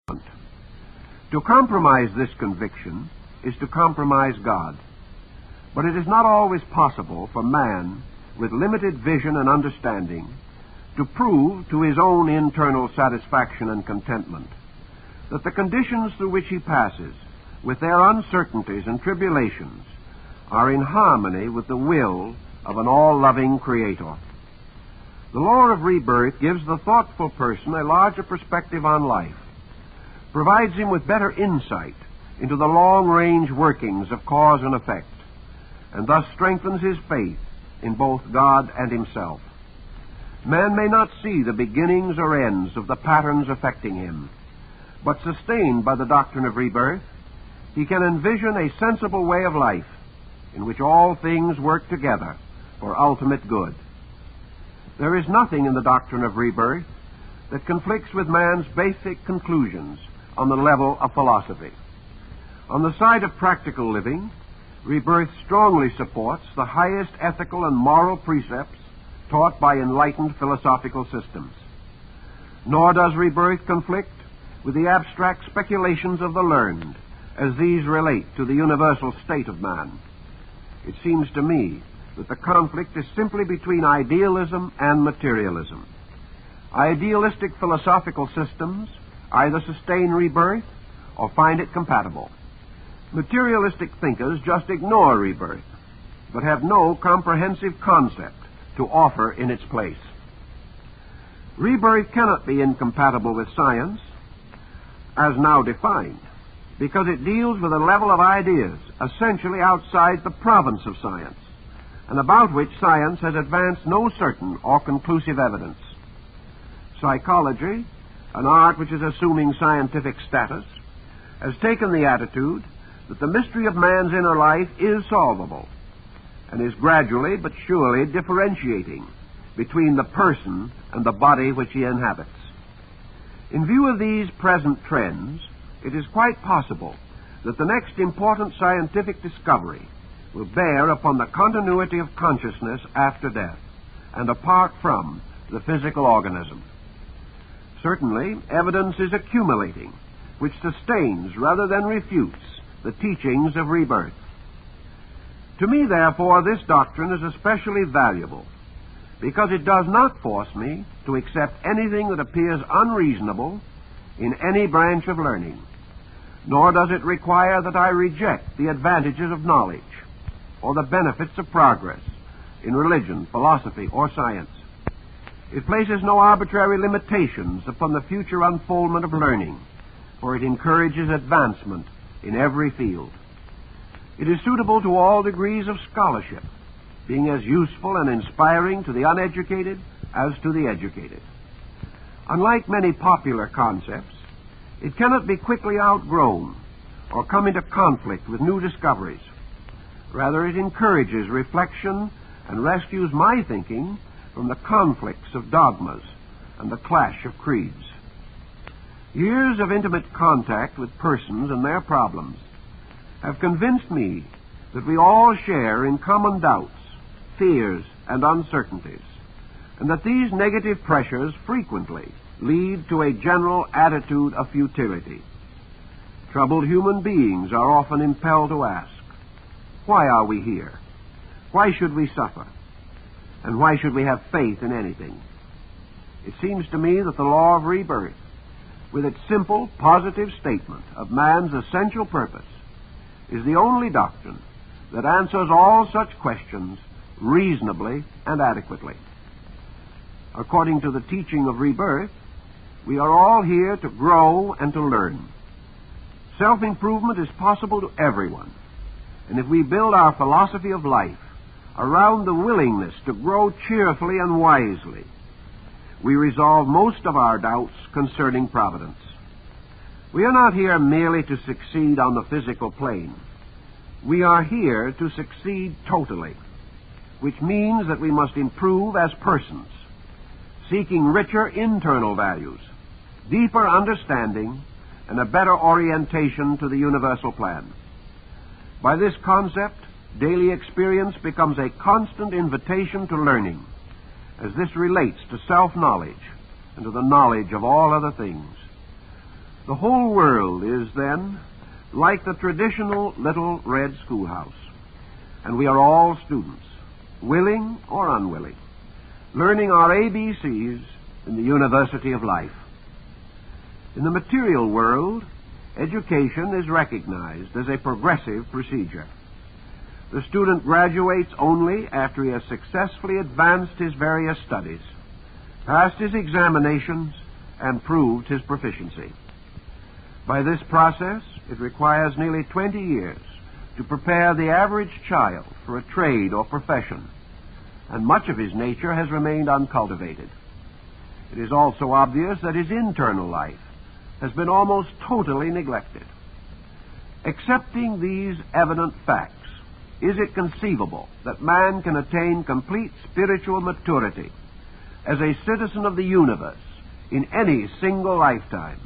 To compromise this conviction is to compromise God. But it is not always possible for man, with limited vision and understanding, to prove to his own internal satisfaction and contentment that the conditions through which he passes, with their uncertainties and tribulations, are in harmony with the will of an all-loving Creator. The law of rebirth gives the thoughtful person a larger perspective on life, provides him with better insight into the long-range workings of cause and effect, and thus strengthens his faith in both God and himself. Man may not see the beginnings or ends of the patterns affecting him, but sustained by the doctrine of rebirth, he can envision a sensible way of life in which all things work together for ultimate good. There is nothing in the doctrine of rebirth that conflicts with man's basic conclusions on the level of philosophy. On the side of practical living, rebirth strongly supports the highest ethical and moral precepts taught by enlightened philosophical systems. Nor does rebirth conflict with the abstract speculations of the learned as these relate to the universal state of man. It seems to me that the conflict is simply between idealism and materialism. Idealistic philosophical systems either sustain rebirth or find it compatible. Materialistic thinkers just ignore rebirth, but have no comprehensive concept to offer in its place. Rebirth cannot be incompatible with science, as now defined, because it deals with a level of ideas essentially outside the province of science, and about which science has advanced no certain or conclusive evidence. Psychology, an art which is assuming scientific status, has taken the attitude that the mystery of man's inner life is solvable, and is gradually but surely differentiating between the person and the body which he inhabits. In view of these present trends, it is quite possible that the next important scientific discovery will bear upon the continuity of consciousness after death, and apart from the physical organism. Certainly, evidence is accumulating which sustains rather than refutes the teachings of rebirth. To me, therefore, this doctrine is especially valuable because it does not force me to accept anything that appears unreasonable in any branch of learning, nor does it require that I reject the advantages of knowledge or the benefits of progress in religion, philosophy, or science. It places no arbitrary limitations upon the future unfoldment of learning, for it encourages advancement in every field. It is suitable to all degrees of scholarship, being as useful and inspiring to the uneducated as to the educated. Unlike many popular concepts, it cannot be quickly outgrown or come into conflict with new discoveries. Rather, it encourages reflection and rescues my thinking from the conflicts of dogmas and the clash of creeds. Years of intimate contact with persons and their problems have convinced me that we all share in common doubts, fears, and uncertainties, and that these negative pressures frequently lead to a general attitude of futility. Troubled human beings are often impelled to ask, why are we here? Why should we suffer? And why should we have faith in anything? It seems to me that the law of rebirth, with its simple, positive statement of man's essential purpose, is the only doctrine that answers all such questions reasonably and adequately. According to the teaching of rebirth, we are all here to grow and to learn. Self-improvement is possible to everyone, and if we build our philosophy of life around the willingness to grow cheerfully and wisely, we resolve most of our doubts concerning providence. We are not here merely to succeed on the physical plane. We are here to succeed totally, which means that we must improve as persons, seeking richer internal values, deeper understanding, and a better orientation to the universal plan. By this concept, daily experience becomes a constant invitation to learning, as this relates to self-knowledge and to the knowledge of all other things. The whole world is, then, like the traditional little red schoolhouse, and we are all students, willing or unwilling, learning our ABCs in the University of Life. In the material world, education is recognized as a progressive procedure. The student graduates only after he has successfully advanced his various studies, passed his examinations, and proved his proficiency. By this process, it requires nearly 20 years to prepare the average child for a trade or profession, and much of his nature has remained uncultivated. It is also obvious that his internal life has been almost totally neglected. Accepting these evident facts, is it conceivable that man can attain complete spiritual maturity as a citizen of the universe in any single lifetime,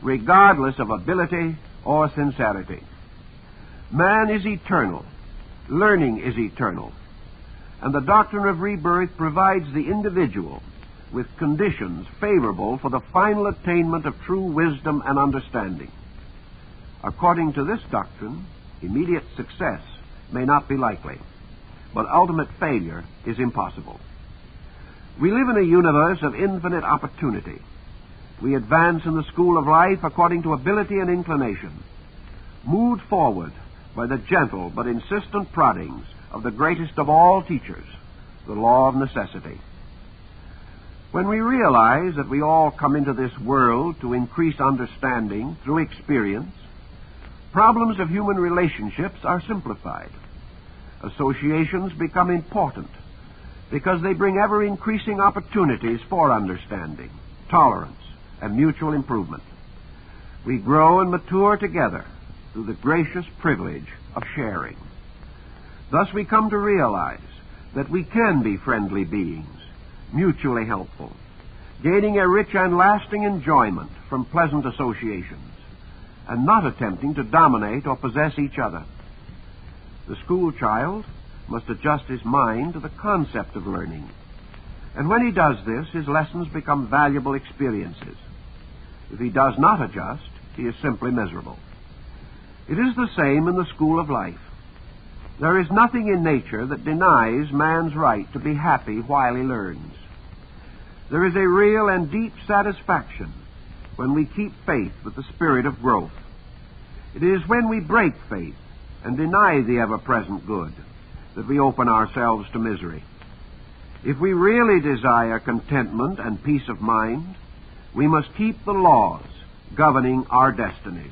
regardless of ability or sincerity? Man is eternal, learning is eternal, and the doctrine of rebirth provides the individual with conditions favorable for the final attainment of true wisdom and understanding. According to this doctrine, immediate success may not be likely, but ultimate failure is impossible. We live in a universe of infinite opportunity. We advance in the school of life according to ability and inclination, moved forward by the gentle but insistent proddings of the greatest of all teachers, the law of necessity. When we realize that we all come into this world to increase understanding through experience, problems of human relationships are simplified. Associations become important because they bring ever-increasing opportunities for understanding, tolerance, and mutual improvement. We grow and mature together through the gracious privilege of sharing. Thus we come to realize that we can be friendly beings, mutually helpful, gaining a rich and lasting enjoyment from pleasant associations, and not attempting to dominate or possess each other. The school child must adjust his mind to the concept of learning, and when he does this, his lessons become valuable experiences. If he does not adjust, he is simply miserable. It is the same in the school of life. There is nothing in nature that denies man's right to be happy while he learns. There is a real and deep satisfaction when we keep faith with the spirit of growth. It is when we break faith and deny the ever-present good that we open ourselves to misery. If we really desire contentment and peace of mind, we must keep the laws governing our destinies.